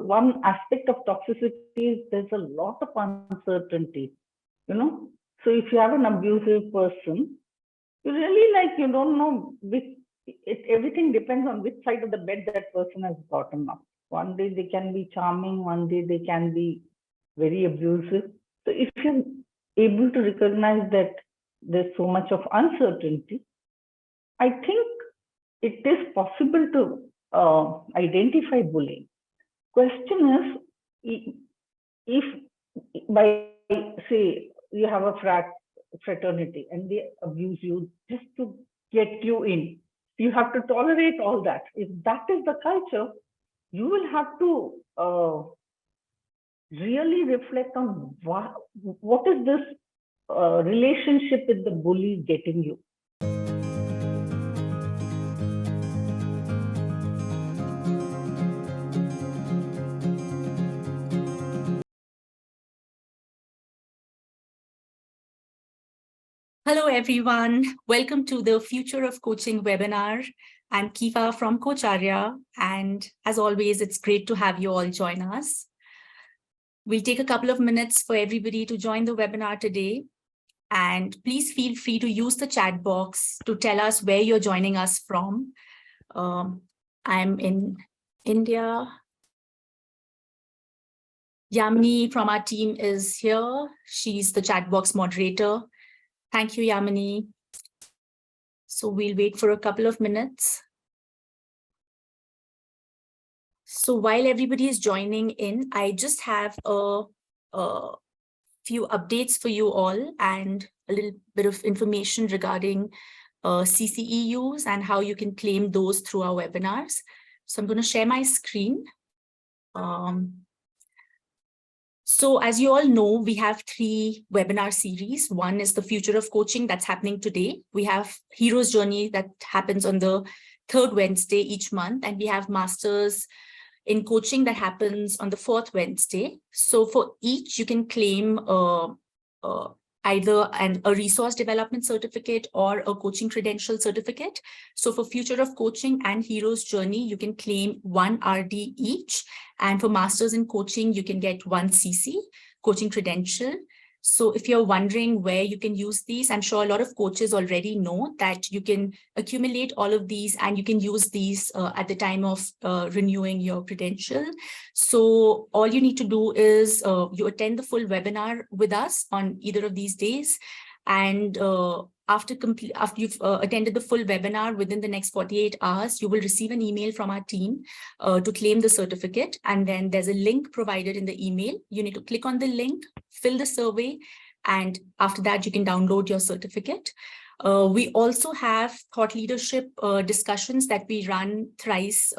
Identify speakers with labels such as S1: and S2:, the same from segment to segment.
S1: one aspect of toxicity is there's a lot of uncertainty, So if you have an abusive person, you really you don't know everything depends on which side of the bed that person has gotten up. One day they can be charming, one day they can be very abusive. So if you're able to recognize that there's so much of uncertainty, I think it is possible to identify bullying. Question is, if by say you have a fraternity and they abuse you just to get you in, you have to tolerate all that. If that is the culture, you will have to really reflect on what is this relationship with the bully getting you.
S2: Hello, everyone. Welcome to the Future of Coaching webinar. I'm Kifa from Coacharya, and as always, it's great to have you all join us. We'll take a couple of minutes for everybody to join the webinar today, and please feel free to use the chat box to tell us where you're joining us from. I'm in India. Yamini from our team is here. She's the chat box moderator. Thank you, Yamini. So we'll wait for a couple of minutes. So while everybody is joining in, I just have a few updates for you all and a little bit of information regarding CCEUs and how you can claim those through our webinars. So I'm going to share my screen. So as you all know, we have 3 webinar series. One is the Future of Coaching that's happening today. We have Hero's Journey that happens on the 3rd Wednesday each month. And we have Masters in Coaching that happens on the 4th Wednesday. So for each, you can claim either a resource development certificate or a coaching credential certificate. So for Future of Coaching and Hero's Journey, you can claim 1 RD each. And for Masters in Coaching, you can get 1 CC, coaching credential. So if you're wondering where you can use these, I'm sure a lot of coaches already know that you can accumulate all of these and you can use these at the time of renewing your credential. So all you need to do is you attend the full webinar with us on either of these days. And after you've attended the full webinar within the next 48 hours, you will receive an email from our team to claim the certificate. And then there's a link provided in the email. You need to click on the link, fill the survey, and after that, you can download your certificate. We also have thought leadership discussions that we run thrice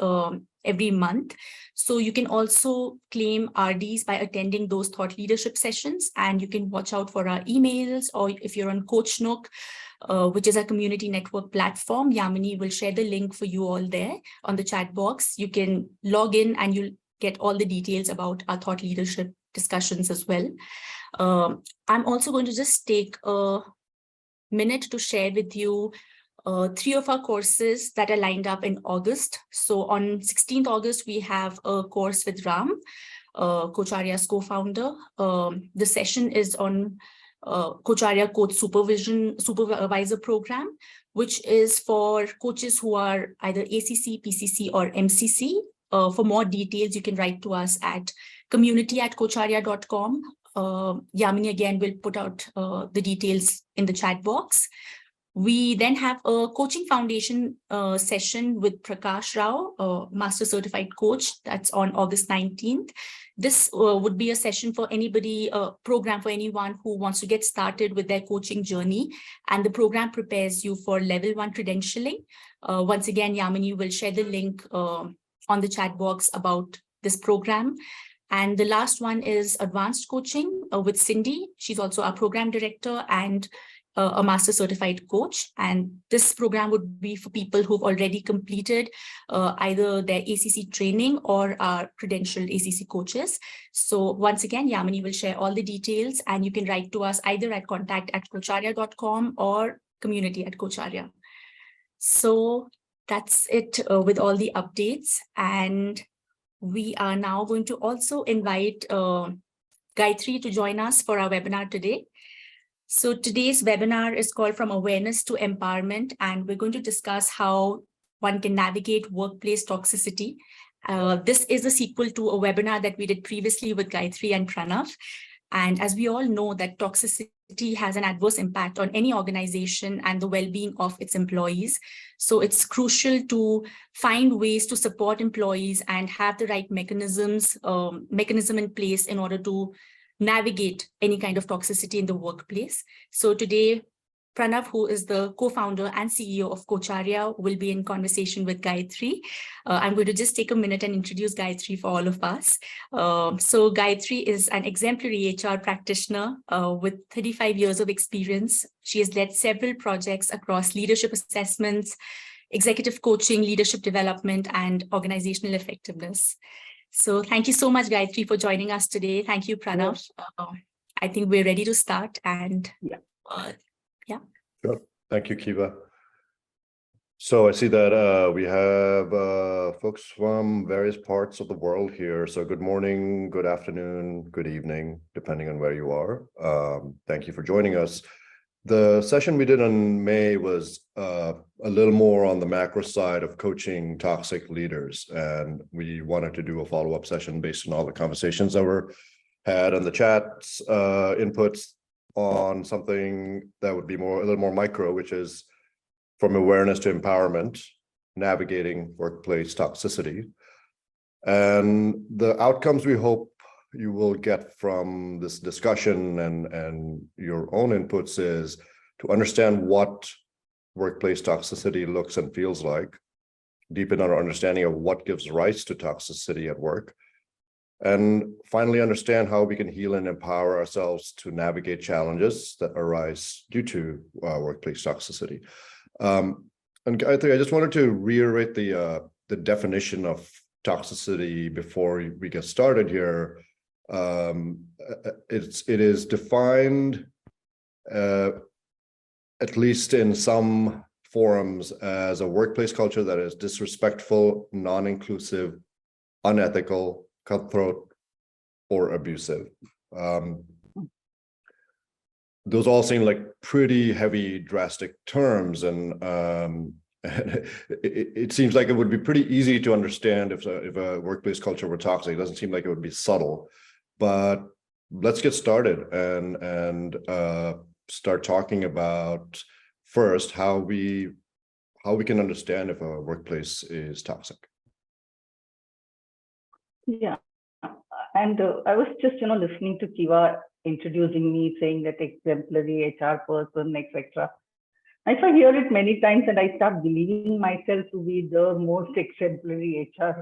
S2: every month. So you can also claim RDs by attending those thought leadership sessions, and you can watch out for our emails, or if you're on Coach Nook, which is a community network platform, Yamini will share the link for you all there on the chat box. You can log in and you'll get all the details about our thought leadership discussions as well. I'm also going to just take a minute to share with you 3 of our courses that are lined up in August. So on 16th August, we have a course with Ram, Coacharya's co-founder. The session is on Coacharya Coach Supervisor Program, which is for coaches who are either ACC, PCC, or MCC. For more details, you can write to us at community@coacharya.com. Yamini again will put out the details in the chat box. We then have a coaching foundation session with Prakash Rao, Master Certified Coach. That's on August 19th. This would be a session for anybody, a program for anyone who wants to get started with their coaching journey. And the program prepares you for level 1 credentialing. Once again, Yamini will share the link on the chat box about this program. And the last one is advanced coaching with Cindy. She's also our program director and a master certified coach. And this program would be for people who've already completed either their ACC training or are credentialed ACC coaches. So once again, Yamini will share all the details, and you can write to us either at contact@coacharya.com or community@coacharya. So that's it with all the updates. And We are now going to also invite Gayatri to join us for our webinar today. So today's webinar is called From Awareness to Empowerment, and we're going to discuss how one can navigate workplace toxicity. This is a sequel to a webinar that we did previously with Gayatri and Pranav. And as we all know that toxicity has an adverse impact on any organization and the well-being of its employees. So it's crucial to find ways to support employees and have the right mechanism in place in order to navigate any kind of toxicity in the workplace. So today, Pranav, who is the co-founder and CEO of Coacharya, will be in conversation with Gayatri. I'm going to just take a minute and introduce Gayatri for all of us. So Gayatri is an exemplary HR practitioner with 35 years of experience. She has led several projects across leadership assessments, executive coaching, leadership development, and organizational effectiveness. So thank you so much, Gayatri, for joining us today. Thank you, Pranav. I think we're ready to start. And yeah.
S3: Sure. Thank you, Kiva. So I see that we have folks from various parts of the world here. So good morning, good afternoon, good evening, depending on where you are. Thank you for joining us. The session we did in May was a little more on the macro side of coaching toxic leaders. And we wanted to do a follow-up session based on all the conversations that were had and the chats, inputs on something that would be a little more micro, which is from awareness to empowerment, navigating workplace toxicity. And the outcomes we hope you will get from this discussion and your own inputs is to understand what workplace toxicity looks and feels like, deepen our understanding of what gives rise to toxicity at work, and finally understand how we can heal and empower ourselves to navigate challenges that arise due to workplace toxicity. And Gayatri, I just wanted to reiterate the definition of toxicity before we get started here. It is defined, at least in some forums, as a workplace culture that is disrespectful, non-inclusive, unethical, cutthroat, or abusive. Those all seem like pretty heavy, drastic terms, and it seems like it would be pretty easy to understand if a workplace culture were toxic. It doesn't seem like it would be subtle, but let's get started and start talking about first how we can understand if a workplace is toxic.
S1: Yeah, and I was just listening to Kiva introducing me, saying that exemplary HR person, etc. If I hear it many times and I start believing myself to be the most exemplary HR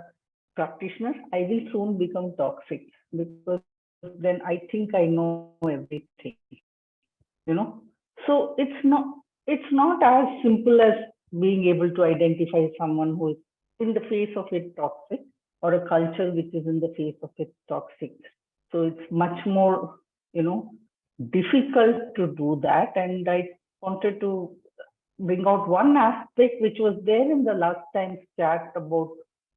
S1: practitioner, I will soon become toxic, because then I think I know everything. So it's not as simple as being able to identify someone who is in the face of it toxic, or a culture which is in the face of it toxic. So it's much more, difficult to do that. And I wanted to bring out one aspect which was there in the last time's chat about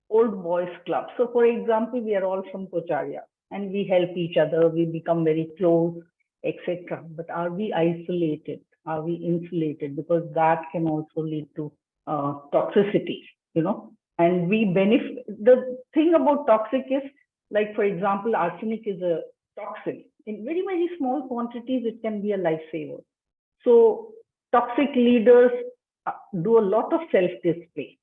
S1: old boys club. So for example, we are all from Coacharya and we help each other, we become very close, etc. But are we isolated? Are we insulated? Because that can also lead to toxicity, and we benefit. The thing about toxic is, like, for example, arsenic is a toxin. In very, very small quantities, it can be a lifesaver. So toxic leaders do a lot of self-display.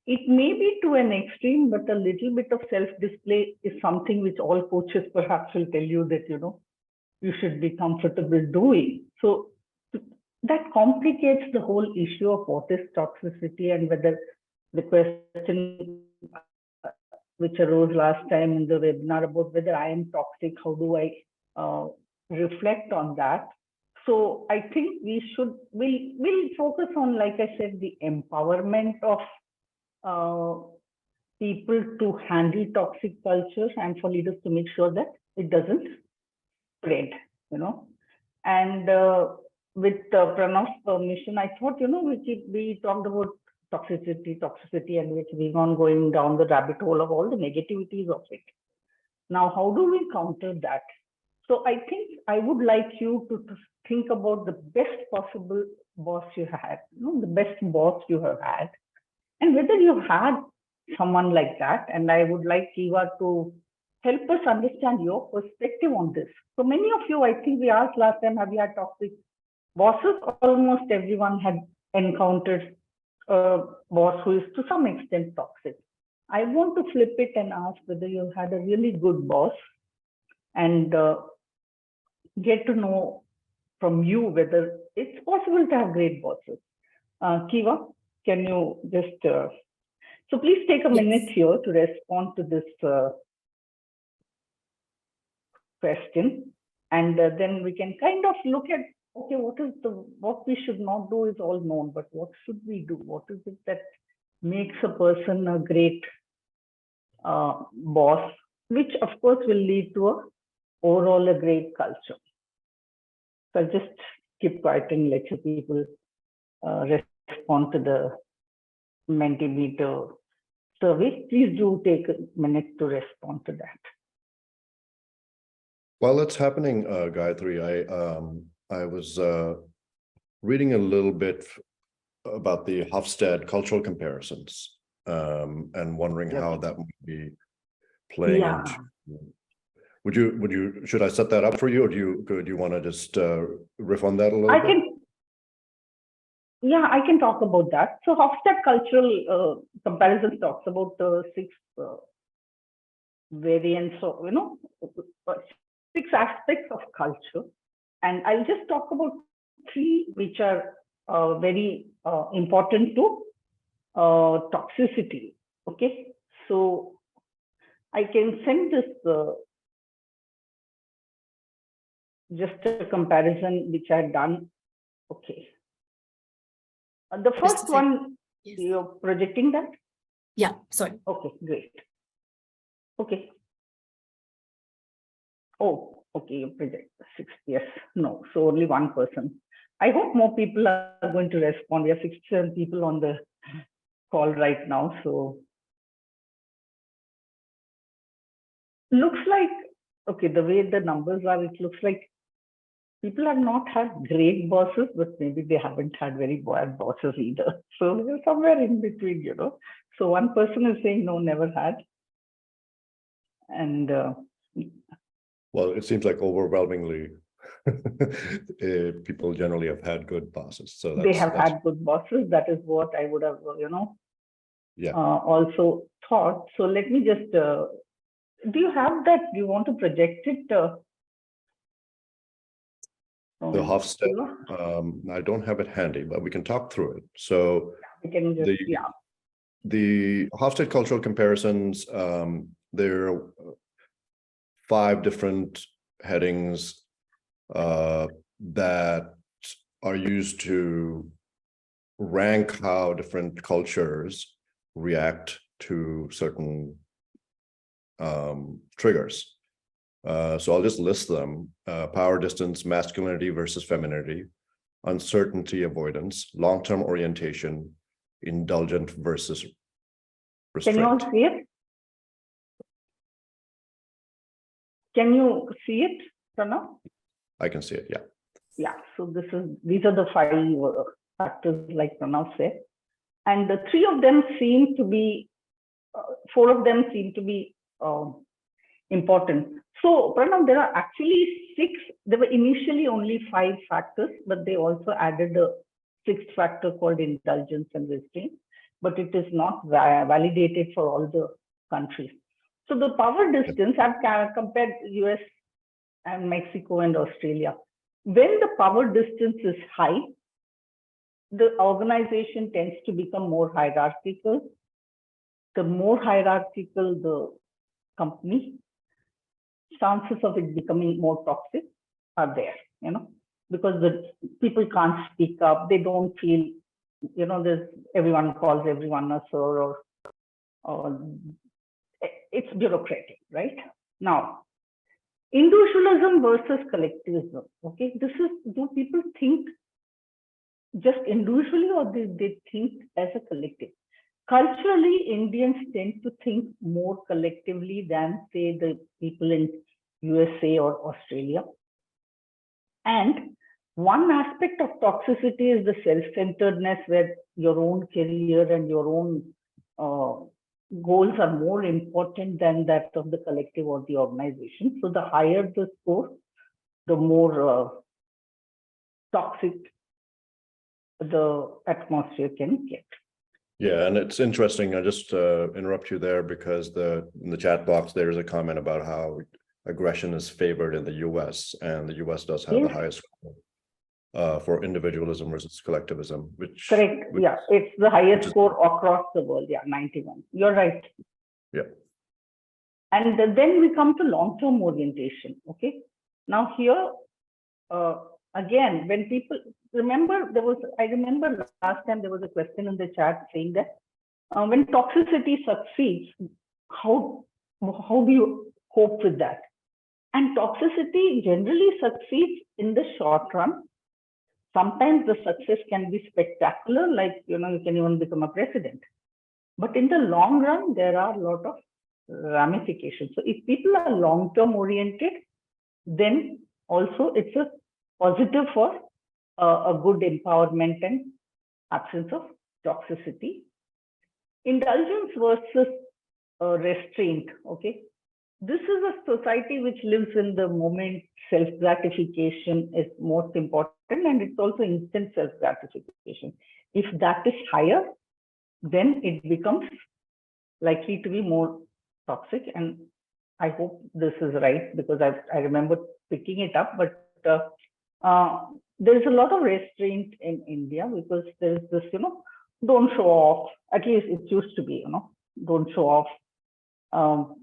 S1: It may be to an extreme, but a little bit of self-display is something which all coaches perhaps will tell you that, you should be comfortable doing. So that complicates the whole issue of what is toxicity, and whether the question which arose last time in the webinar about whether I am toxic, how do I reflect on that? So I think we'll focus on, like I said, the empowerment of people to handle toxic cultures, and for leaders to make sure that it doesn't spread, And with Pranav's permission, I thought, we talked about toxicity, and it's being on going down the rabbit hole of all the negativities of it. Now, how do we counter that? So I think I would like you to think about the best possible boss you had, the best boss you have had, and whether you had someone like that. And I would like Kiva to help us understand your perspective on this. So many of you, I think we asked last time, have you had toxic bosses? Almost everyone had encountered a boss who is to some extent toxic. I want to flip it and ask whether you had a really good boss, and get to know from you whether it's possible to have great bosses. Kiva, can you just, so please take a minute here to respond to this question, and then we can kind of look at, okay, what we should not do is all known, but what should we do? What is it that makes a person a great boss, which of course will lead to overall a great culture. So I'll just keep quiet and let you people respond to the Mentimeter survey. Please do take a minute to respond to that.
S3: While that's happening, Gayatri, I was reading a little bit about the Hofstede cultural comparisons, and wondering how that might be playing into. Should I set that up for you, or do you want to just riff on that a little bit?
S1: I can talk about that. So Hofstede cultural comparison talks about 6 variants of, 6 aspects of culture. And I'll just talk about 3 which are very important to toxicity. Okay, so I can send this just a comparison which I've done. Okay. The first one, you're projecting that?
S2: Yeah, sorry.
S1: Okay, great. Okay. Oh, okay, you project 6. Yes, no, so only 1 person. I hope more people are going to respond. We have 67 people on the call right now. So looks like, okay, the way the numbers are, it looks like people have not had great bosses, but maybe they haven't had very bad bosses either. So we're somewhere in between, So 1 person is saying no, never had. And
S3: well, it seems like overwhelmingly people generally have had good bosses. So
S1: they have had good bosses. That is what I would have, also thought. So let me just, do you have that? Do you want to project it?
S3: The Hofstede, I don't have it handy, but we can talk through it. So
S1: we can just,
S3: the Hofstede cultural comparisons, there are 5 different headings that are used to rank how different cultures react to certain triggers. So I'll just list them: power distance, masculinity versus femininity, uncertainty avoidance, long-term orientation, indulgent versus restraint.
S1: Can you all see it? Can you see it, Pranav?
S3: I can see it, yeah.
S1: Yeah, so these are the 5 factors like Pranav said. And the 3 of them seem to be, 4 of them seem to be important. So Pranav, there are actually 6, there were initially only 5 factors, but they also added a 6th factor called indulgence and restraint, but it is not validated for all the countries. So the power distance, I've compared US and Mexico and Australia. When the power distance is high, the organization tends to become more hierarchical. The more hierarchical the company, chances of it becoming more toxic are there, because the people can't speak up. They don't feel, everyone calls everyone a sir, or it's bureaucratic, right? Now, individualism versus collectivism. Okay, do people think just individually or they think as a collective. Culturally, Indians tend to think more collectively than, say, the people in USA or Australia. And one aspect of toxicity is the self-centeredness, where your own career and your own goals are more important than that of the collective or the organization. So the higher the score, the more toxic the atmosphere can get.
S3: Yeah, and it's interesting. I just interrupt you there because in the chat box there is a comment about how aggression is favored in the US, and the US does have the highest score for individualism versus collectivism, which
S1: correct. Yeah, it's the highest score across the world. Yeah, 91. You're right.
S3: Yeah.
S1: And then we come to long-term orientation. Okay. Now here, again, when people remember, I remember last time there was a question in the chat saying that when toxicity succeeds, how do you cope with that? And toxicity generally succeeds in the short run. Sometimes the success can be spectacular, like, you can even become a president. But in the long run, there are a lot of ramifications. So if people are long-term oriented, then also it's a positive for a good empowerment and absence of toxicity. Indulgence versus restraint. Okay. This is a society which lives in the moment. Self-gratification is most important, and it's also instant self-gratification. If that is higher, then it becomes likely to be more toxic. And I hope this is right, because I remember picking it up, but there is a lot of restraint in India, because there is this, don't show off. At least it used to be, don't show off,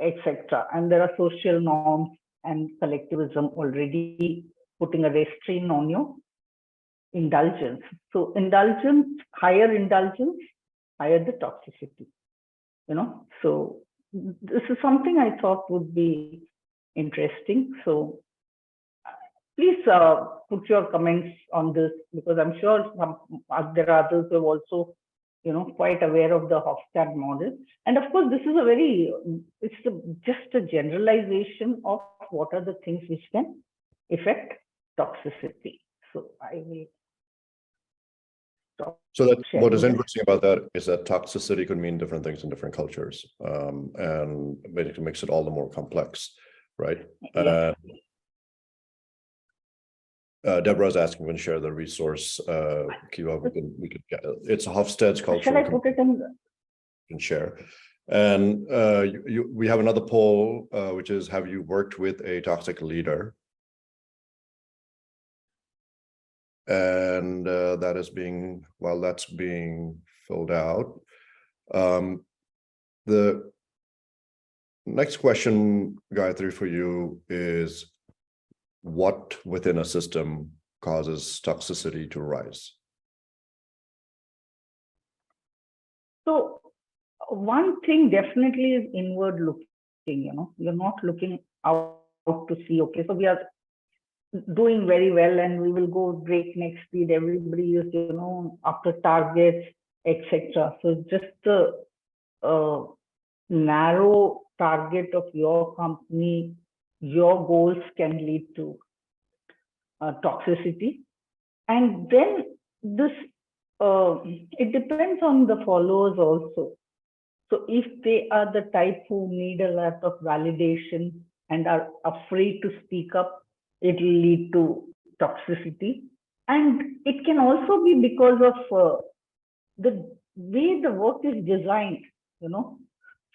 S1: etc. And there are social norms and collectivism already putting a restraint on your indulgence. So higher the toxicity, So this is something I thought would be interesting. So please put your comments on this, because I'm sure there are others who have also, quite aware of the Hofstad model. And of course, this is just a generalization of what are the things which can affect toxicity. So I will stop.
S3: So what is interesting about that is that toxicity could mean different things in different cultures, and basically makes it all the more complex, right?
S1: Yeah.
S3: Deborah's asking when share the resource. Kiva, we could get it. It's Hofstad's culture.
S1: Shall I put it in?
S3: Can share. And we have another poll, which is, have you worked with a toxic leader? And that's being filled out. The next question, Gayatri, for you is, what within a system causes toxicity to rise?
S1: So one thing definitely is inward looking, you're not looking out to see, okay, so we are doing very well and we will go breakneck speed. Everybody is, after targets, etc. So just the narrow target of your company, your goals can lead to toxicity. And then this, it depends on the followers also. So if they are the type who need a lot of validation and are afraid to speak up, it will lead to toxicity. And it can also be because of the way the work is designed,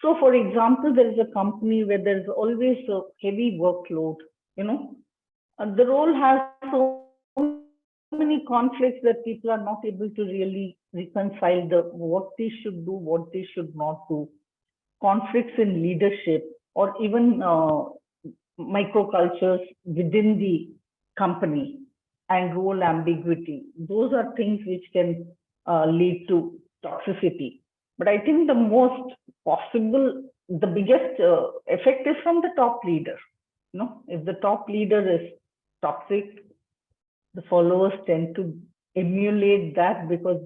S1: So for example, there is a company where there's always a heavy workload, and the role has so many conflicts that people are not able to really reconcile what they should do, what they should not do. Conflicts in leadership, or even microcultures within the company, and role ambiguity. Those are things which can lead to toxicity. But I think the biggest effect is from the top leader. If the top leader is toxic, the followers tend to emulate that, because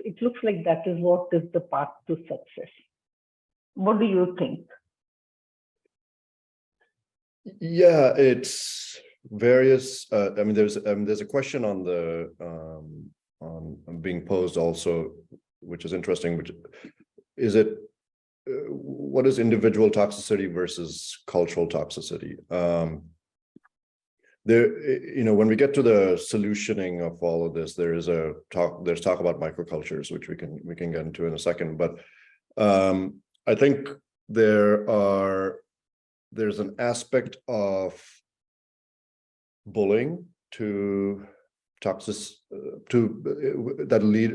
S1: it looks like that is what is the path to success. What do you think?
S3: Yeah, it's various. I mean, there's a question on the on being posed also, which is interesting. Which is it? What is individual toxicity versus cultural toxicity? There, when we get to the solutioning of all of this, there's talk about microcultures, which we can get into in a second. But I think there's an aspect of bullying that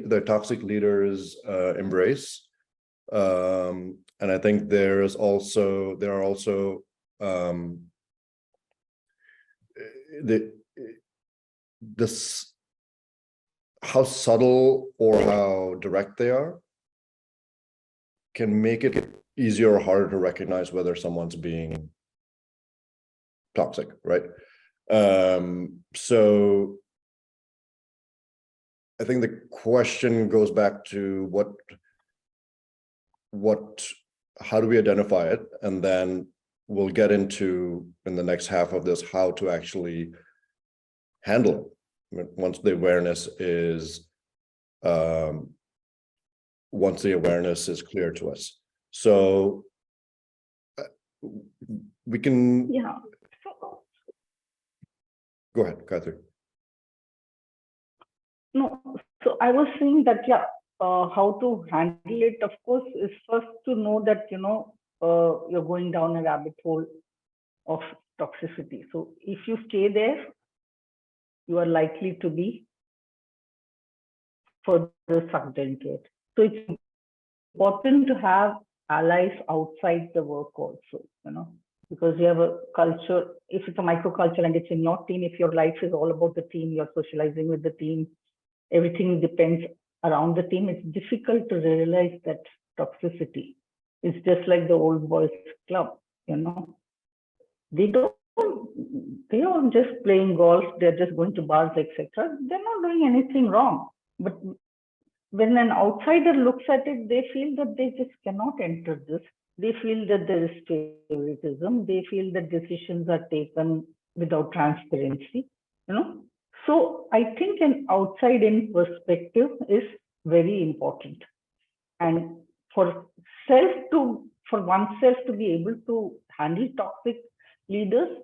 S3: the toxic leaders embrace, and I think there are also this how subtle or how direct they are can make it easier or harder to recognize whether someone's being toxic, right? So I think the question goes back to how do we identify it, and then we'll get into, in the next half of this, how to actually handle it once the awareness is clear to us. So we can.
S1: Yeah.
S3: Go ahead, Gayatri.
S1: No, so I was saying that, how to handle it, of course, is first to know that, you're going down a rabbit hole of toxicity. So if you stay there, you are likely to be further sucked into it. So it's important to have allies outside the work also, because you have a culture. If it's a microculture and it's in your team, if your life is all about the team, you're socializing with the team, everything depends around the team, it's difficult to realize that toxicity. It's just like the old boys club, they aren't just playing golf, they're just going to bars, etc. They're not doing anything wrong. But when an outsider looks at it, they feel that they just cannot enter this. They feel that there is favoritism. They feel that decisions are taken without transparency, So I think an outside-in perspective is very important. And for oneself to be able to handle toxic leaders,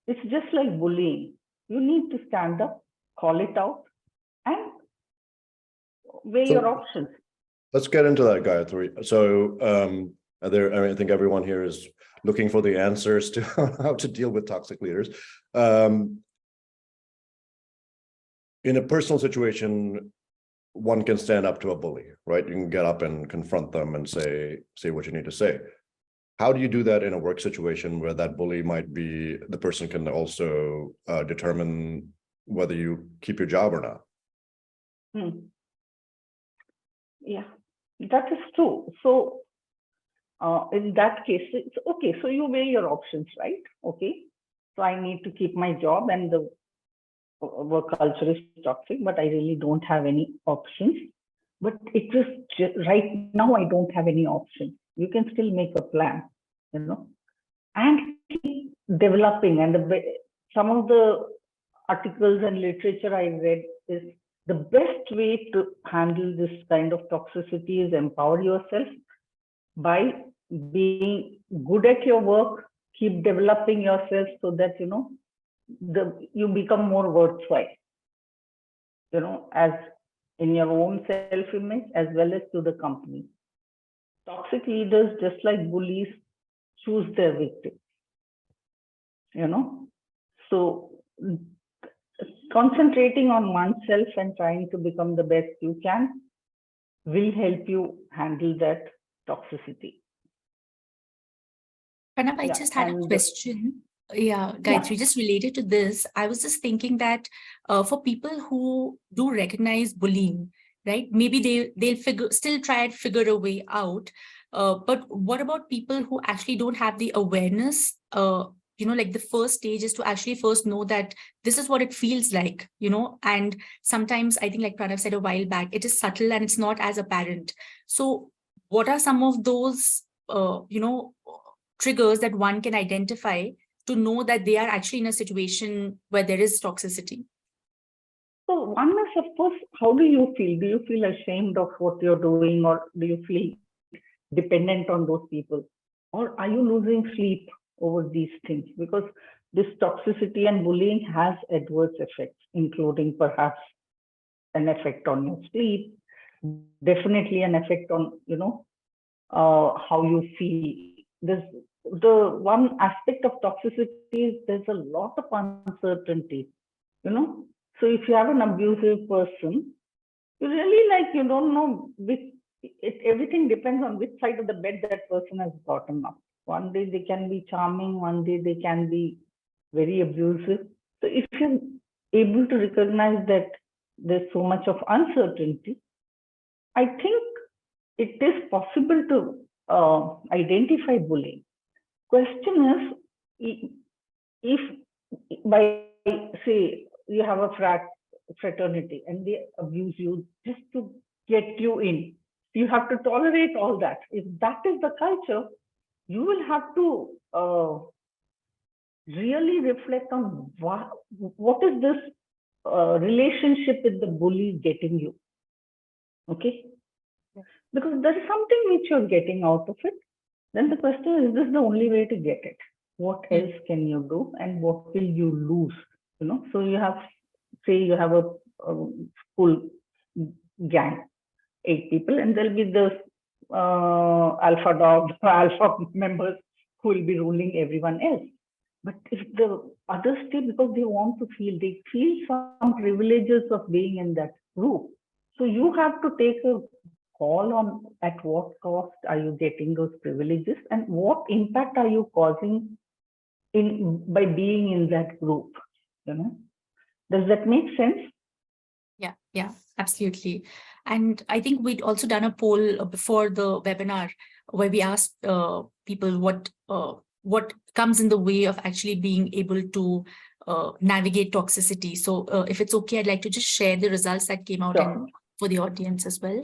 S1: it's just like bullying. You need to stand up, call it out, and weigh your options.
S3: Let's get into that, Gayatri. So I think everyone here is looking for the answers to how to deal with toxic leaders. In a personal situation, one can stand up to a bully, right? You can get up and confront them and say what you need to say. How do you do that in a work situation where that bully might be, the person can also determine whether you keep your job or not?
S1: Yeah, that is true. So in that case, it's okay. So you weigh your options, right? Okay. So I need to keep my job and the work culture is toxic, but I really don't have any options. But it is right now, I don't have any options. You can still make a plan, and keep developing. And some of the articles and literature I read is the best way to handle this kind of toxicity is empower yourself by being good at your work, keep developing yourself so that, you become more worthwhile, as in your own self-image as well as to the company. Toxic leaders, just like bullies, choose their victims, So concentrating on oneself and trying to become the best you can will help you handle that toxicity.
S2: Pranav, I just had a question. Yeah, Gayatri, just related to this, I was just thinking that for people who do recognize bullying, right? Maybe they'll still try and figure a way out. But what about people who actually don't have the awareness, like the first stage is to actually first know that this is what it feels like, and sometimes I think like Pranav said a while back, it is subtle and it's not as apparent. So what are some of those, triggers that one can identify to know that they are actually in a situation where there is toxicity?
S1: So one is, of course, how do you feel? Do you feel ashamed of what you're doing, or do you feel dependent on those people? Or are you losing sleep over these things? Because this toxicity and bullying has adverse effects, including perhaps an effect on your sleep, definitely an effect on, how you feel. The one aspect of toxicity is there's a lot of uncertainty, So if you have an abusive person, you really you don't know everything depends on which side of the bed that person has gotten up. One day they can be charming, one day they can be very abusive. So if you're able to recognize that there's so much of uncertainty, I think it is possible to identify bullying. Question is, if by, say, you have a fraternity and they abuse you just to get you in, you have to tolerate all that. If that is the culture, you will have to really reflect on what is this relationship with the bully getting you. Okay? Because there is something which you're getting out of it. Then the question is this the only way to get it? What else can you do, and what will you lose? So you have, say you have a school gang, 8 people, and there'll be the alpha dog, alpha members who will be ruling everyone else. But if the others stay because they feel some privileges of being in that group. So you have to take a call on at what cost are you getting those privileges, and what impact are you causing by being in that group. Does that make sense?
S2: Yeah, absolutely. And I think we'd also done a poll before the webinar where we asked people what comes in the way of actually being able to navigate toxicity. So if it's okay, I'd like to just share the results that came out for the audience as well.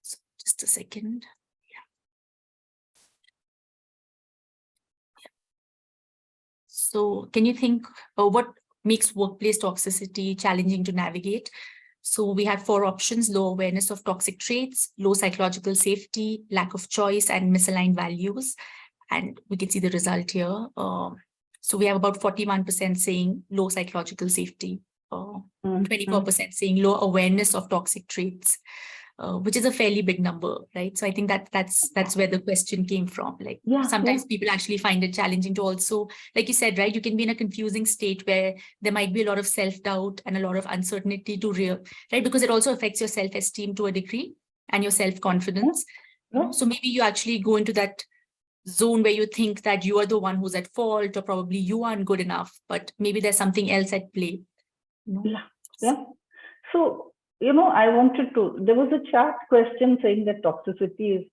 S2: So just a second. So can you think what makes workplace toxicity challenging to navigate? So we had 4 options: low awareness of toxic traits, low psychological safety, lack of choice, and misaligned values. And we can see the result here. So we have about 41% saying low psychological safety, 24% saying low awareness of toxic traits, which is a fairly big number, right? So I think that's where the question came from. Sometimes people actually find it challenging to also, like you said, right? You can be in a confusing state where there might be a lot of self-doubt and a lot of uncertainty right? Because it also affects your self-esteem to a degree and your self-confidence. So maybe you actually go into that zone where you think that you are the one who's at fault, or probably you aren't good enough, but maybe there's something else at play.
S1: Yeah. So, I wanted to, there was a chat question saying that toxicity is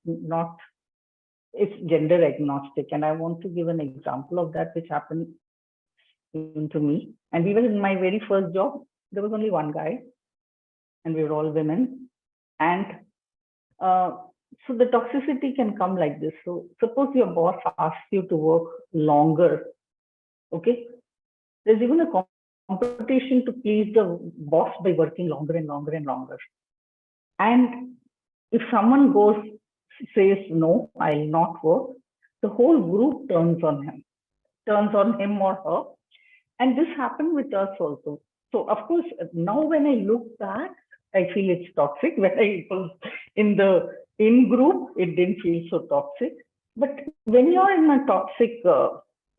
S1: it's gender agnostic. And I want to give an example of that, which happened to me. And we were in my very first job, there was only one guy and we were all women. And so the toxicity can come like this. So suppose your boss asks you to work longer, okay? There's even a competition to please the boss by working longer and longer and longer. And if someone says, no, I'll not work, the whole group turns on him or her. And this happened with us also. So of course, now when I look back, I feel it's toxic. When I was in the in-group, it didn't feel so toxic. But when you're in a toxic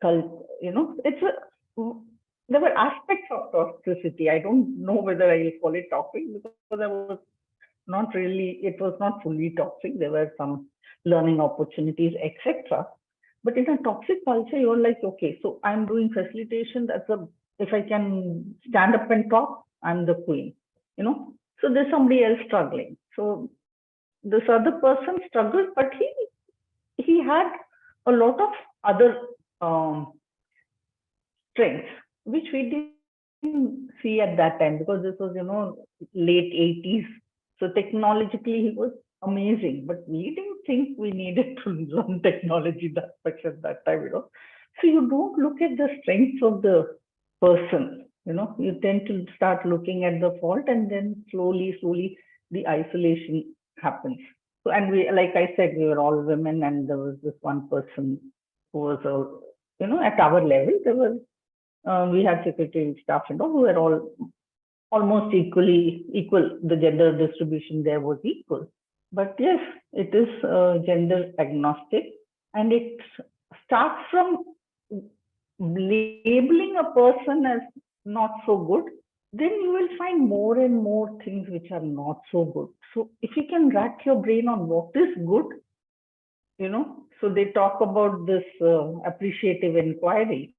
S1: cult, there were aspects of toxicity. I don't know whether I'll call it toxic, because it was not fully toxic. There were some learning opportunities, etc. But in a toxic culture, you're like, okay, so I'm doing facilitation. If I can stand up and talk, I'm the queen, So there's somebody else struggling. So this other person struggled, but he had a lot of other strengths, which we didn't see at that time because this was, late 80s. So technologically, he was amazing, but we didn't think we needed to learn technology that much at that time. So you don't look at the strengths of the person, you tend to start looking at the fault, and then slowly the isolation happens. So, and we, like I said, we were all women, and there was this one person who was, at our level, there was, we had secretary staff and all who were all almost equal. The gender distribution there was equal. But yes, it is gender agnostic, and it starts from labeling a person as not so good. Then you will find more and more things which are not so good. So if you can rack your brain on what is good, so they talk about this appreciative inquiry.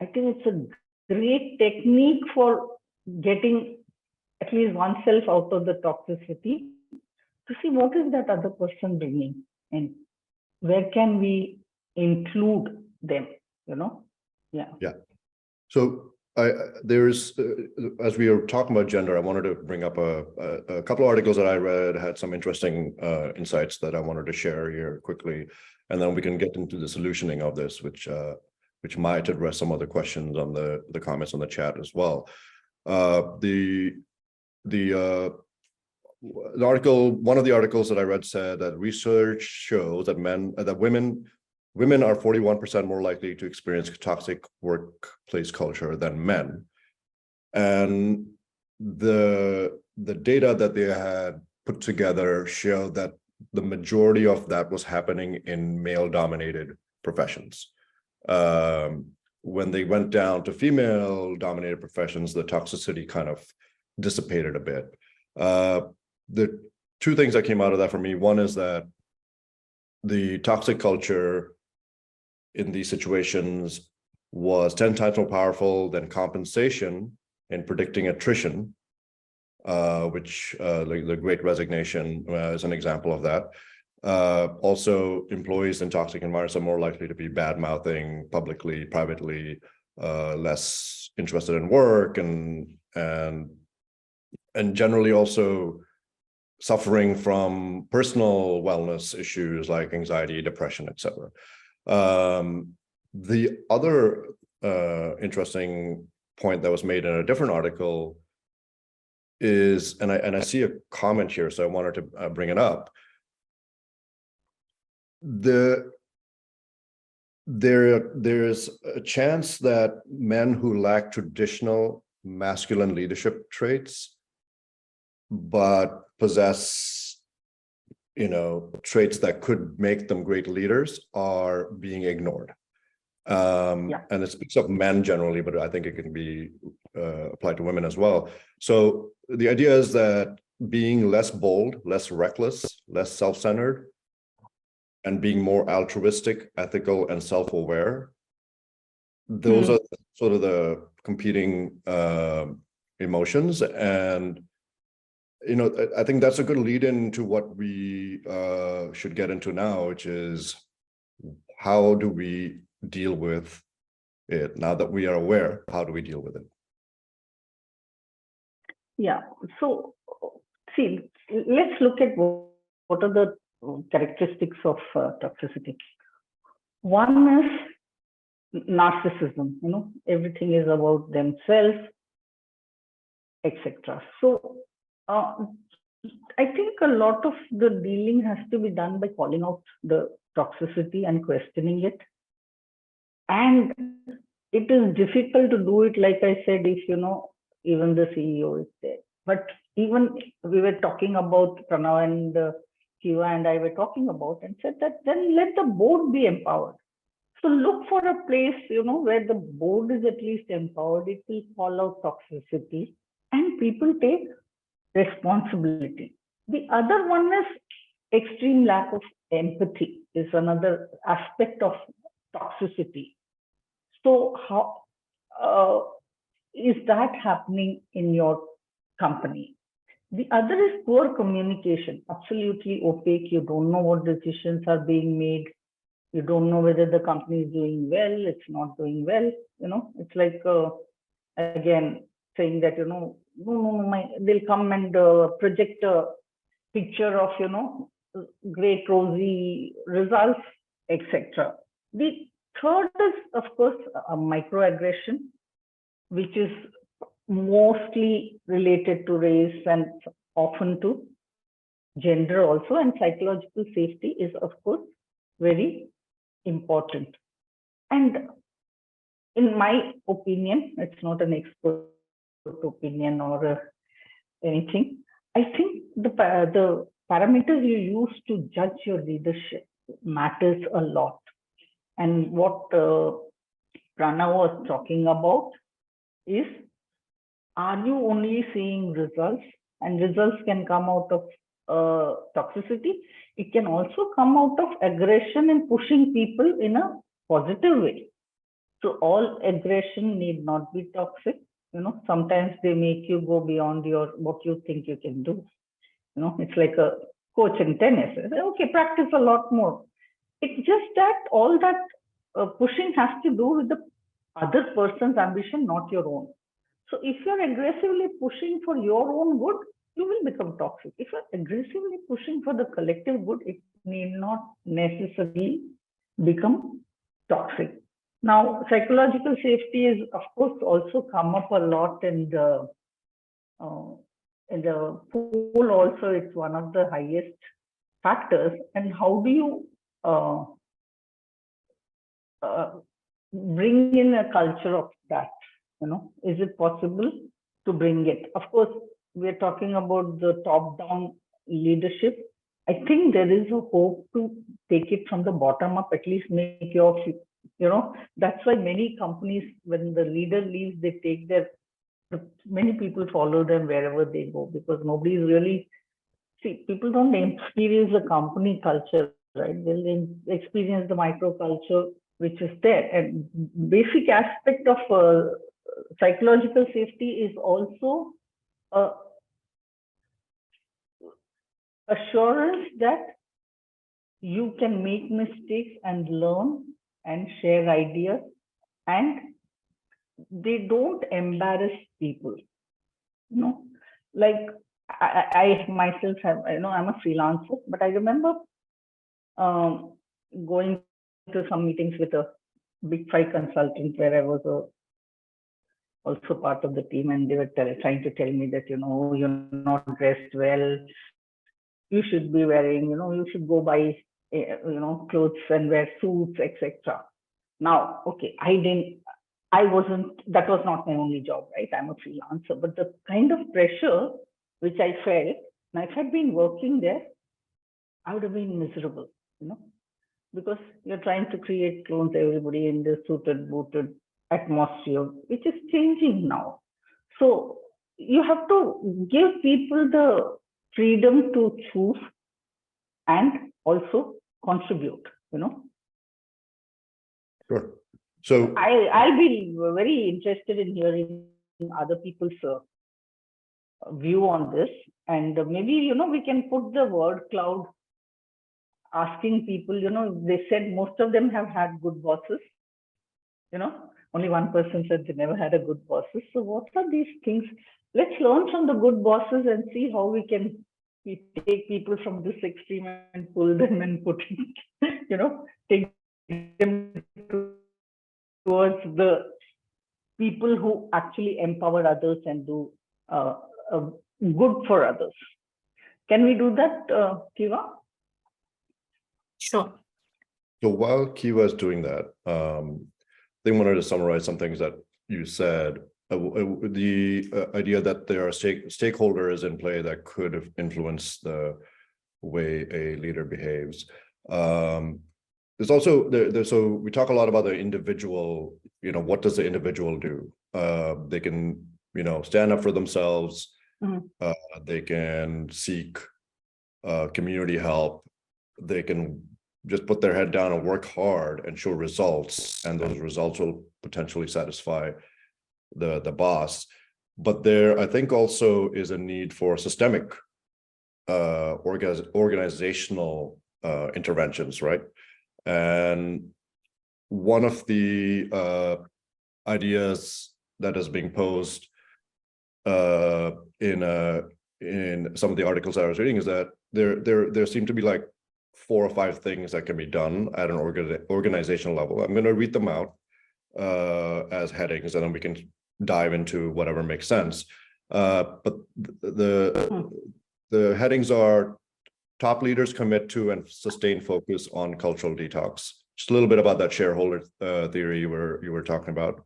S1: I think it's a great technique for getting at least oneself out of the toxicity, to see what is that other person bringing and where can we include them, Yeah.
S3: So there's, as we were talking about gender, I wanted to bring up a couple of articles that I read, had some interesting insights that I wanted to share here quickly, and then we can get into the solutioning of this, which might address some other questions on the comments on the chat as well. The article, one of the articles that I read said that research shows that women are 41% more likely to experience toxic workplace culture than men. And the data that they had put together showed that the majority of that was happening in male-dominated professions. When they went down to female-dominated professions, the toxicity kind of dissipated a bit. The two things that came out of that for me, one is that the toxic culture in these situations was 10 times more powerful than compensation in predicting attrition, which like the Great Resignation is an example of that. Also, employees in toxic environments are more likely to be bad-mouthing publicly, privately, less interested in work, and generally also suffering from personal wellness issues like anxiety, depression, etc. The other interesting point that was made in a different article is, and I see a comment here, so I wanted to bring it up. There's a chance that men who lack traditional masculine leadership traits but possess traits that could make them great leaders are being ignored. And it speaks of men generally, but I think it can be applied to women as well. So the idea is that being less bold, less reckless, less self-centered, and being more altruistic, ethical, and self-aware, those are sort of the competing emotions. And I think that's a good lead into what we should get into now, which is how do we deal with it now that we are aware? How do we deal with it?
S1: Yeah. So, see, let's look at what are the characteristics of toxicity. One is narcissism. Everything is about themselves, etc. So, I think a lot of the dealing has to be done by calling out the toxicity and questioning it. And it is difficult to do it, like I said, if even the CEO is there. But even we were talking about Pranav and Shiva and I were talking about, and said that then let the board be empowered. So look for a place, where the board is at least empowered. It will call out toxicity and people take responsibility. The other one is extreme lack of empathy is another aspect of toxicity. So how is that happening in your company? The other is poor communication, absolutely opaque. You don't know what decisions are being made. You don't know whether the company is doing well, it's not doing well. It's like, again, saying that, they'll come and project a picture of, great rosy results, etc. The third is, of course, a microaggression, which is mostly related to race and often to gender also, and psychological safety is, of course, very important. And in my opinion, it's not an expert opinion or anything. I think the parameters you use to judge your leadership matters a lot. And what Pranav was talking about is, are you only seeing results? And results can come out of toxicity. It can also come out of aggression and pushing people in a positive way. So all aggression need not be toxic. Sometimes they make you go beyond what you think you can do. It's like a coach in tennis. Okay, practice a lot more. It's just that all that pushing has to do with the other person's ambition, not your own. So if you're aggressively pushing for your own good, you will become toxic. If you're aggressively pushing for the collective good, it need not necessarily become toxic. Now, psychological safety is, of course, also come up a lot in the pool. Also, it's one of the highest factors. And how do you bring in a culture of that? Is it possible to bring it? Of course, we're talking about the top-down leadership. I think there is a hope to take it from the bottom up, at least make your, that's why many companies, when the leader leaves, they take many people follow them wherever they go, because nobody is really, people don't experience the company culture, right? They'll experience the microculture which is there. And basic aspect of psychological safety is also assurance that you can make mistakes and learn and share ideas, and they don't embarrass people. Like I myself have, I'm a freelancer, but I remember going to some meetings with a big 5 consultant where I was also part of the team, and they were trying to tell me that, you're not dressed well, you should be wearing, you should go buy, clothes and wear suits, etc. Now, okay, that was not my only job, right? I'm a freelancer, but the kind of pressure which I felt, and if I'd been working there, I would have been miserable, because you're trying to create clones, everybody in the suited, booted atmosphere, which is changing now. So you have to give people the freedom to choose and also contribute,
S3: Sure. So
S1: I'll be very interested in hearing other people's view on this, and maybe, we can put the word cloud, asking people, they said most of them have had good bosses, only one person said they never had a good bosses. So what are these things? Let's learn from the good bosses and see how we can take people from this extreme and pull them and put take them towards the people who actually empower others and do good for others. Can we do that, Kiva?
S2: Sure.
S3: So while Kiva is doing that, I wanted to summarize some things that you said. The idea that there are stakeholders in play that could influence the way a leader behaves. There's also so we talk a lot about the individual. What does the individual do? They can stand up for themselves. Mm-hmm. They can seek community help. They can just put their head down and work hard and show results, and those results will potentially satisfy the boss. But there, I think, also is a need for systemic organizational interventions, right? And one of the ideas that is being posed in some of the articles I was reading is that there seem to be like 4 or 5 things that can be done at an organizational level. I'm going to read them out as headings, and then we can dive into whatever makes sense. But the headings are: top leaders commit to and sustain focus on cultural detox. Just a little bit about that shareholder theory you were talking about.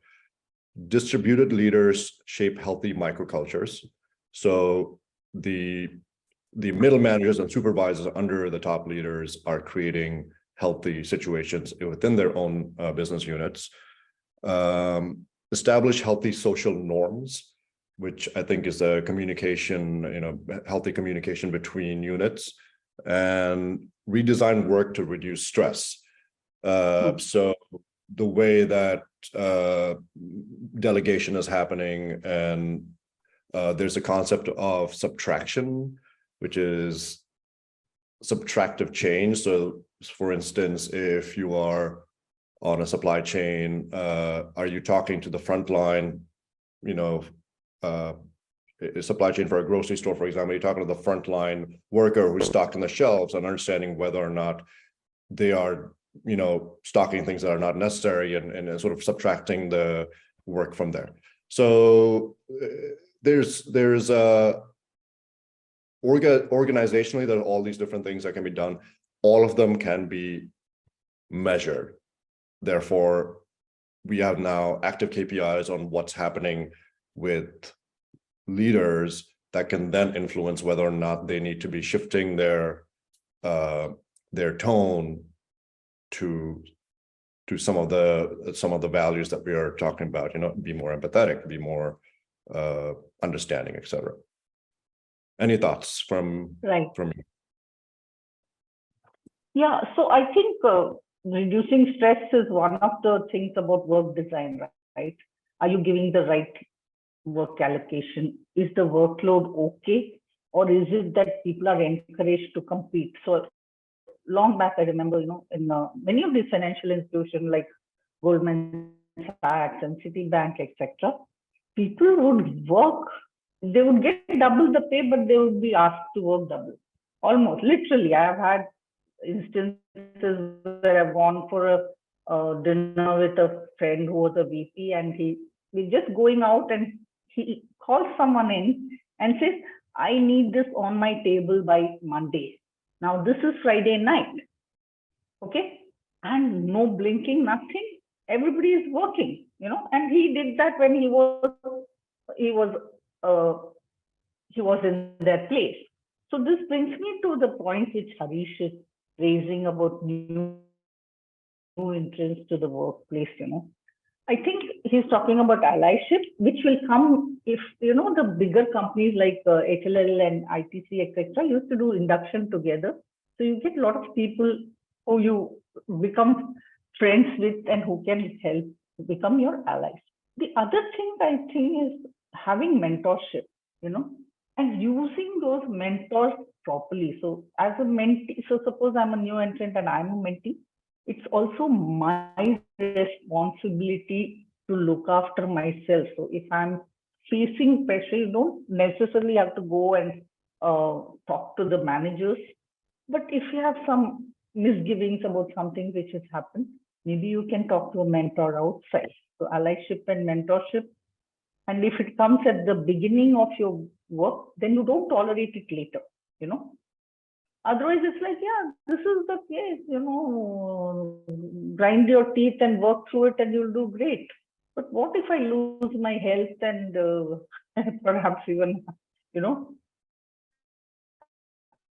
S3: Distributed leaders shape healthy microcultures. So the middle managers and supervisors under the top leaders are creating healthy situations within their own business units. Establish healthy social norms, which I think is a communication, healthy communication between units, and redesign work to reduce stress. So the way that delegation is happening, and there's a concept of subtraction, which is subtractive change. So for instance, if you are on a supply chain, are you talking to the front line, a supply chain for a grocery store, for example, you're talking to the frontline worker who's stocking the shelves and understanding whether or not they are, stocking things that are not necessary, and sort of subtracting the work from there. So there's organizationally, there are all these different things that can be done. All of them can be measured. Therefore, we have now active KPIs on what's happening with leaders that can then influence whether or not they need to be shifting their tone to some of the values that we are talking about. Be more empathetic, be more understanding, etc. Any thoughts from you?
S1: Yeah, so I think reducing stress is one of the things about work design, right? Are you giving the right work allocation? Is the workload okay? Or is it that people are encouraged to compete? So long back, I remember, in many of these financial institutions like Goldman Sachs and Citibank, etc., people would work, they would get double the pay, but they would be asked to work double. Almost, literally. I have had instances where I've gone for a dinner with a friend who was a VP, and we're just going out, and he calls someone in and says, I need this on my table by Monday. Now, this is Friday night, okay? And no blinking, nothing. Everybody is working, and he did that when he was in their place. So this brings me to the point which Harish is raising about new entrants to the workplace, I think he's talking about allyship, which will come if, the bigger companies like HLL and ITC, etc., used to do induction together. So you get a lot of people who you become friends with and who can help become your allies. The other thing I think is having mentorship, and using those mentors properly. So as a mentee, so suppose I'm a new entrant and I'm a mentee, it's also my responsibility to look after myself. So if I'm facing pressure, you don't necessarily have to go and talk to the managers. But if you have some misgivings about something which has happened, maybe you can talk to a mentor outside. So allyship and mentorship. And if it comes at the beginning of your work, then you don't tolerate it later, Otherwise, it's like, yeah, this is the case, grind your teeth and work through it and you'll do great. But what if I lose my health and perhaps even,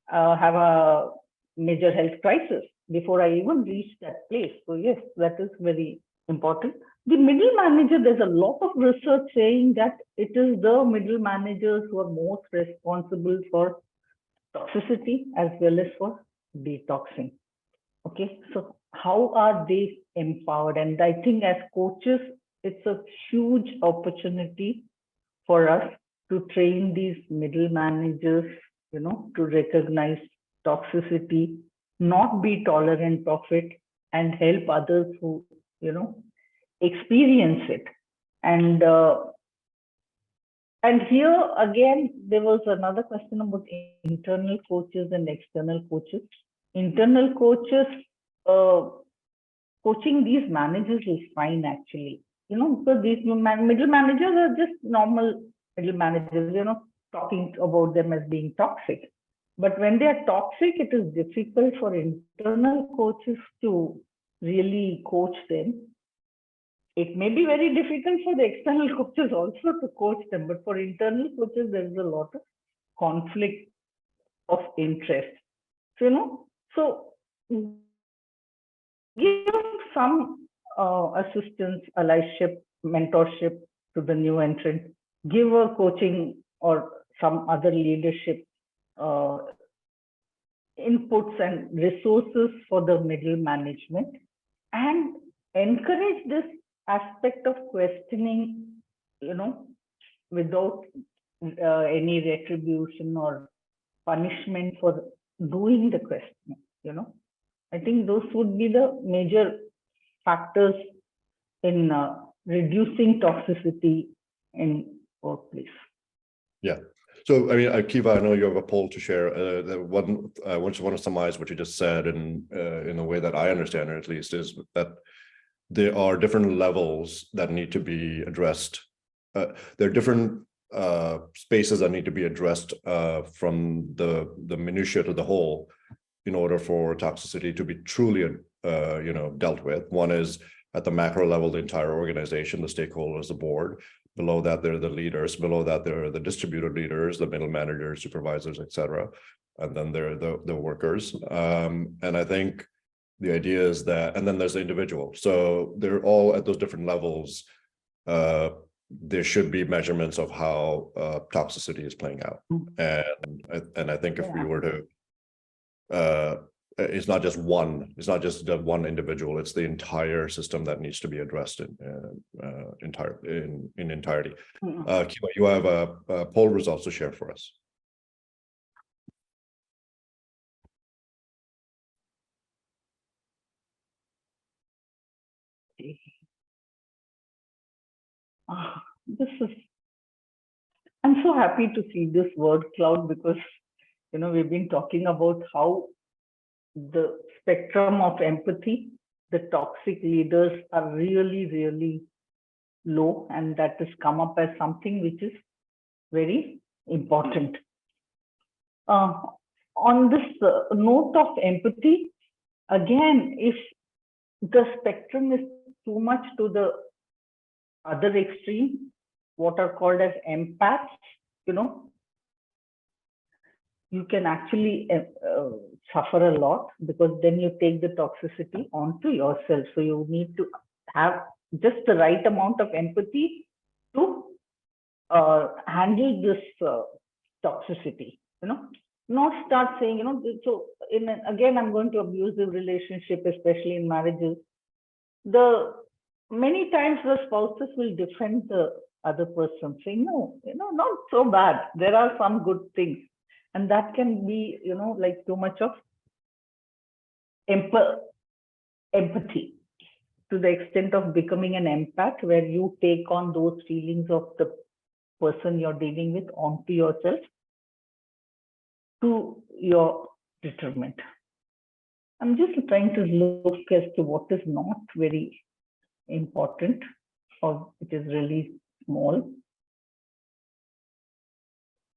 S1: have a major health crisis before I even reach that place? So yes, that is very important. The middle manager, there's a lot of research saying that it is the middle managers who are most responsible for toxicity as well as for detoxing. Okay, so how are they empowered? And I think as coaches, it's a huge opportunity for us to train these middle managers, to recognize toxicity, not be tolerant of it, and help others who, experience it. And here again, there was another question about internal coaches and external coaches. Internal coaches, coaching these managers is fine actually, because these middle managers are just normal middle managers, talking about them as being toxic. But when they are toxic, it is difficult for internal coaches to really coach them. It may be very difficult for the external coaches also to coach them, but for internal coaches, there is a lot of conflict of interest. So give some assistance, allyship, mentorship to the new entrant. Give a coaching or some other leadership inputs and resources for the middle management, and encourage this aspect of questioning, without any retribution or punishment for doing the questioning. I think those would be the major factors in reducing toxicity in workplace.
S3: Yeah. So, I mean, Kiva, I know you have a poll to share. I just want to summarize what you just said, and in a way that I understand it, at least, is that there are different levels that need to be addressed. There are different spaces that need to be addressed from the minutiae to the whole in order for toxicity to be truly, dealt with. One is at the macro level, the entire organization, the stakeholders, the board. Below that, there are the leaders. Below that, there are the distributed leaders, the middle managers, supervisors, etc. And then there are the workers. And I think the idea is that, and then there's the individual. So they're all at those different levels. There should be measurements of how toxicity is playing out. And I think if we were to, it's not just the one individual, it's the entire system that needs to be addressed in entirety. Kiva, you have poll results to share for us.
S1: I'm so happy to see this word cloud, because we've been talking about how the spectrum of empathy, the toxic leaders are really, really low, and that has come up as something which is very important. On this note of empathy, again, if the spectrum is too much to the other extreme, what are called as empaths, you can actually suffer a lot, because then you take the toxicity onto yourself. So you need to have just the right amount of empathy to handle this toxicity, not start saying, so again, I'm going to abusive relationship, especially in marriages. Many times the spouses will defend the other person, saying, no, not so bad. There are some good things. And that can be, like too much of empathy, to the extent of becoming an empath, where you take on those feelings of the person you're dealing with onto yourself to your detriment. I'm just trying to look as to what is not very important, or it is really small.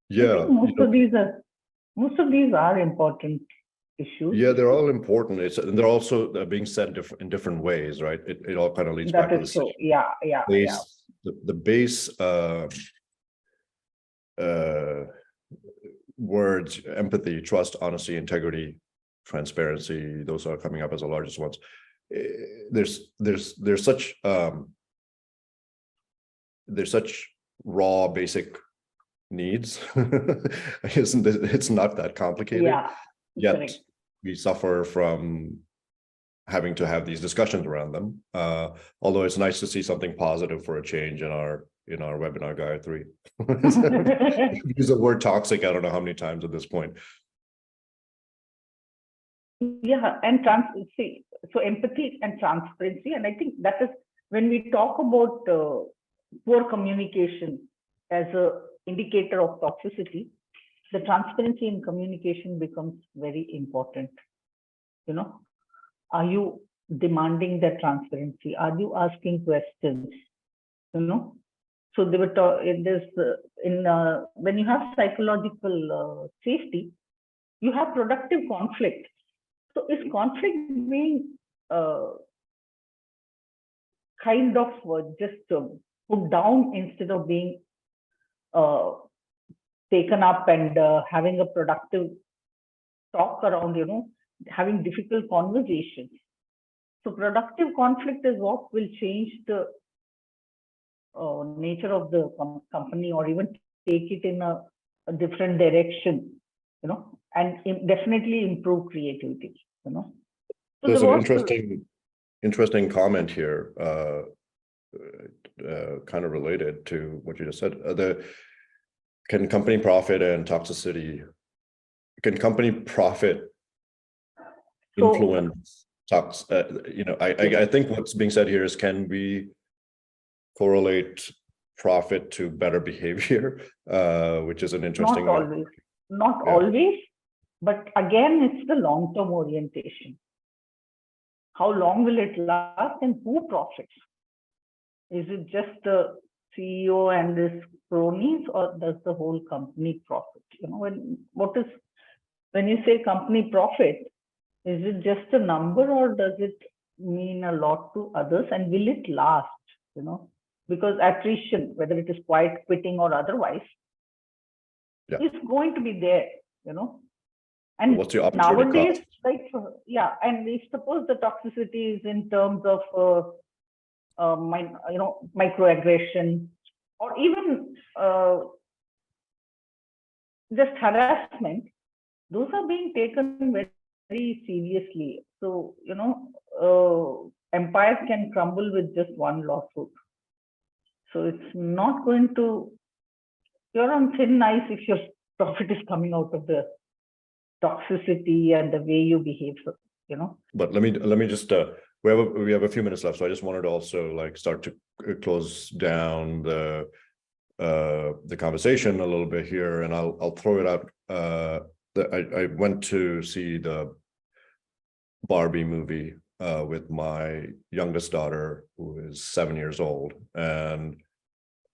S3: Yeah,
S1: most of these are important issues.
S3: Yeah, they're all important. And they're also being said in different ways, right? It all kind of leads back to the
S1: so. Yeah.
S3: base, the base words: empathy, trust, honesty, integrity, transparency. Those are coming up as the largest ones. There's such raw, basic needs. It's not that complicated.
S1: Yeah.
S3: Yet
S1: correct.
S3: We suffer from having to have these discussions around them. Although it's nice to see something positive for a change in our webinar, Gayatri. Use the word toxic, I don't know how many times at this point.
S1: Yeah, and see, so empathy and transparency, and I think that is when we talk about poor communication as a indicator of toxicity, the transparency in communication becomes very important. You know, are you demanding that transparency? Are you asking questions? You know, so they were when you have psychological safety, you have productive conflict. So is conflict being kind of just put down instead of being taken up and having a productive talk around, having difficult conversations? So productive conflict is what will change the nature of the company, or even take it in a different direction, and definitely improve creativity, So
S3: There's an interesting comment here, kind of related to what you just said. Can company profit influence talks? I think what's being said here is, can we correlate profit to better behavior, which is an interesting.
S1: Not always, but again, it's the long-term orientation. How long will it last, and who profits? Is it just the CEO and his cronies, or does the whole company profit? When you say company profit, is it just a number, or does it mean a lot to others, and will it last? Because attrition, whether it is quiet quitting or otherwise, is going to be there. And
S3: what's your opportunity
S1: nowadays, and we suppose the toxicity is in terms of microaggression, or even just harassment. Those are being taken very, very seriously. So empires can crumble with just one lawsuit. So it's not going to. You're on thin ice if your profit is coming out of the toxicity and the way you behave.
S3: But let me just we have a few minutes left, so I just wanted to also start to close down the conversation a little bit here, and I'll throw it out. I went to see the Barbie movie with my youngest daughter, who is 7 years old, and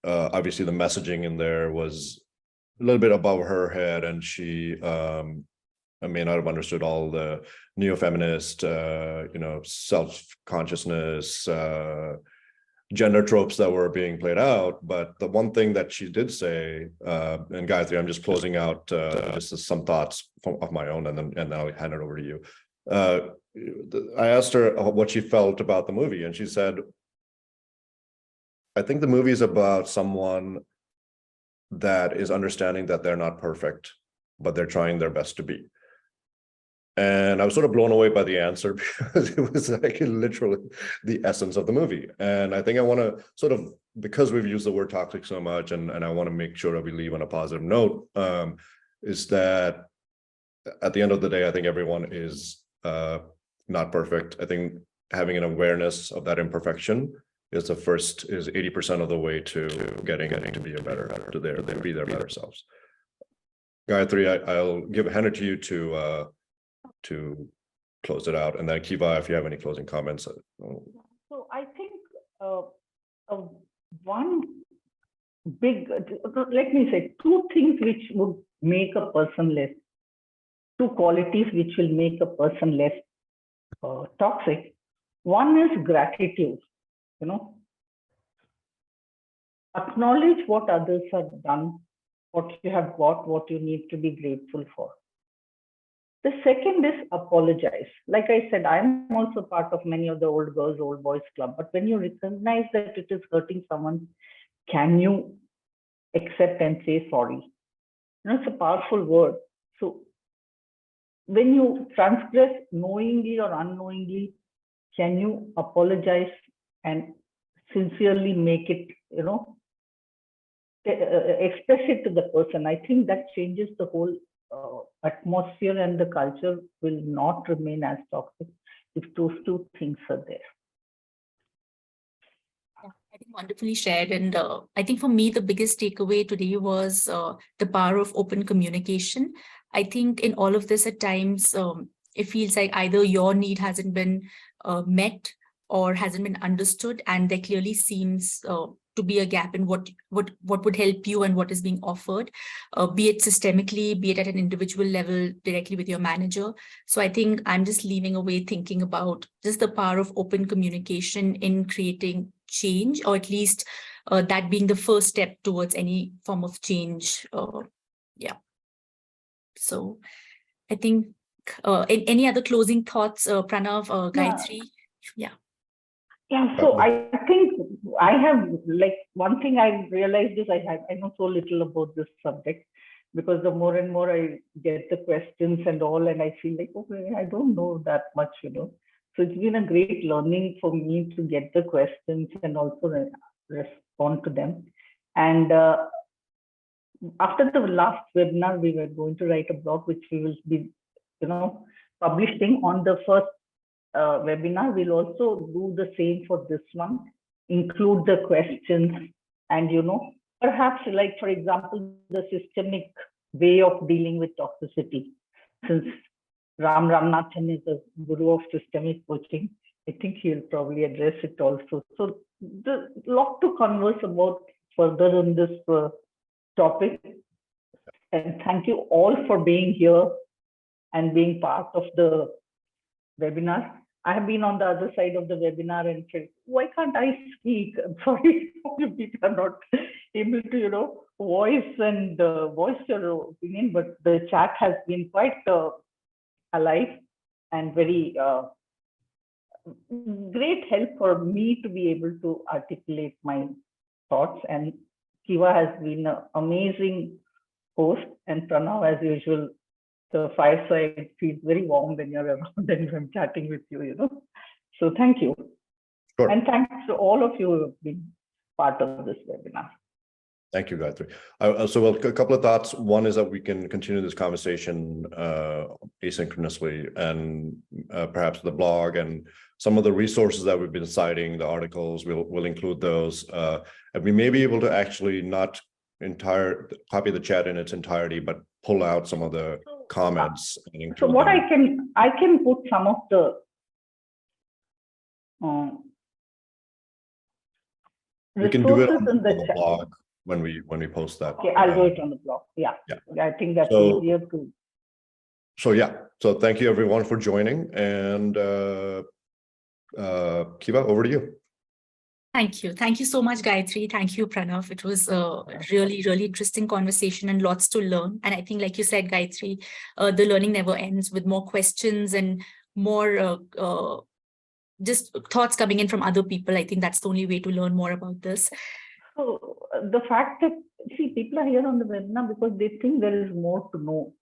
S3: obviously the messaging in there was a little bit above her head, and she I may not have understood all the neo-feminist, self-consciousness, gender tropes that were being played out. But the one thing that she did say, and Gayatri, I'm just closing out just some thoughts of my own, and then I'll hand it over to you. I asked her what she felt about the movie, and she said, I think the movie is about someone that is understanding that they're not perfect, but they're trying their best to be. And I was sort of blown away by the answer, because it was literally the essence of the movie. And I think I want to sort of, because we've used the word toxic so much, and I want to make sure that we leave on a positive note, is that at the end of the day, I think everyone is not perfect. I think having an awareness of that imperfection is 80% of the way to getting to be be their better selves. Gayatri, I'll hand it to you to close it out, and then Kiva, if you have any closing comments.
S1: So I think one big, let me say, two things which would make a person less, two qualities which will make a person less toxic. One is gratitude. Acknowledge what others have done, what you have got, what you need to be grateful for. The second is apologize. Like I said, I'm also part of many of the old girls, old boys club. But when you recognize that it is hurting someone, can you accept and say sorry? It's a powerful word. So when you transgress knowingly or unknowingly, can you apologize and sincerely make it, express it to the person? I think that changes the whole atmosphere and the culture will not remain as toxic if those two things are there.
S2: Yeah, I think wonderfully shared. And I think for me, the biggest takeaway today was the power of open communication. I think in all of this, at times, it feels like either your need hasn't been met or hasn't been understood, and there clearly seems to be a gap in what would help you and what is being offered, be it systemically, be it at an individual level, directly with your manager. So I think I'm just leaving away thinking about just the power of open communication in creating change, or at least that being the first step towards any form of change. Yeah. So I think any other closing thoughts, Pranav, Gayatri? Yeah.
S1: Yeah, so I think I have, like, one thing I realized is I know so little about this subject, because the more and more I get the questions and all, and I feel like, okay, I don't know that much, So it's been a great learning for me to get the questions and also respond to them. And after the last webinar, we were going to write a blog, which we will be, publishing on the first webinar. We'll also do the same for this one, include the questions, and perhaps, like, for example, the systemic way of dealing with toxicity. Since Pranav Ramanathan is a guru of systemic coaching, I think he'll probably address it also. So there's a lot to converse about further on this topic. And thank you all for being here and being part of the webinar. I have been on the other side of the webinar and said, why can't I speak? I'm sorry, you people are not able to, voice your opinion, but the chat has been quite alive and very great help for me to be able to articulate my thoughts. And Kiva has been an amazing host, and Pranav, as usual, the fireside feels very warm when you're around and I'm chatting with you, So thank you.
S3: Sure.
S1: And thanks to all of you who have been part of this webinar.
S3: Thank you, Gayatri. So a couple of thoughts. One is that we can continue this conversation asynchronously, and perhaps the blog and some of the resources that we've been citing, the articles, we'll include those. And we may be able to actually not copy the chat in its entirety, but pull out some of the comments.
S1: So what them. I can put some of the
S3: we can do it on
S1: the
S3: blog when we post that.
S1: Okay, I'll do it on the blog. Yeah. I think that's easier to.
S3: So yeah, so thank you everyone for joining, and Kiva, over to you.
S2: Thank you. Thank you so much, Gayatri. Thank you, Pranav. It was a really, really interesting conversation and lots to learn. And I think, like you said, Gayatri, the learning never ends, with more questions and more just thoughts coming in from other people. I think that's the only way to learn more about this.
S1: So the fact that, people are here on the webinar because they think there is more to know.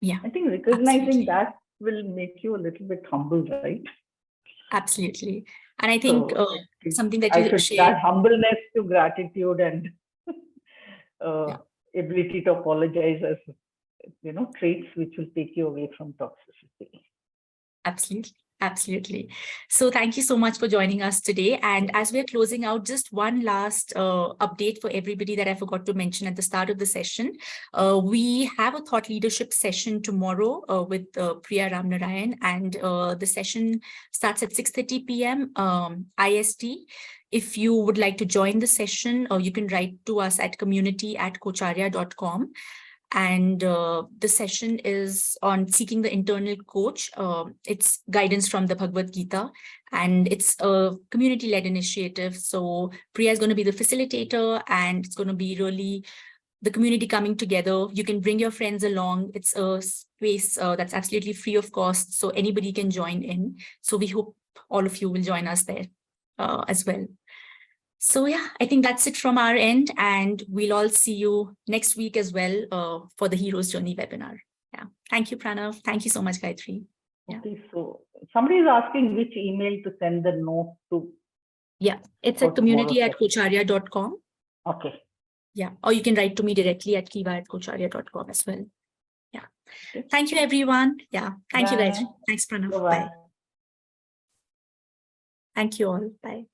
S2: Yeah.
S1: I think recognizing that will make you a little bit humble, right?
S2: Absolutely. And I think something that you shared,
S1: that humbleness to gratitude and ability to apologize as, traits which will take you away from toxicity.
S2: Absolutely. Absolutely. So thank you so much for joining us today. And as we're closing out, just one last update for everybody that I forgot to mention at the start of the session. We have a thought leadership session tomorrow with Pranav Ramanathan, and the session starts at 6:30 p.m. IST. If you would like to join the session, you can write to us at community@coacharya.com. And the session is on seeking the internal coach. It's guidance from the Bhagavad Gita, and it's a community-led initiative. So Priya is going to be the facilitator, and it's going to be really the community coming together. You can bring your friends along. It's a space that's absolutely free of cost, so anybody can join in. So we hope all of you will join us there as well. So yeah, I think that's it from our end, and we'll all see you next week as well for the Hero's Journey webinar. Yeah, thank you, Pranav. Thank you so much, Gayatri. Yeah.
S1: Okay, so somebody is asking which email to send the note to.
S2: Yeah, it's at community@coacharya.com.
S1: Okay.
S2: Yeah, or you can write to me directly at kiva@coacharya.com as well. Thank you, everyone. Yeah. Thank you, guys.
S1: Bye.
S2: Thanks, Pranav.
S1: Bye-bye.
S2: Bye. Thank you all. Bye.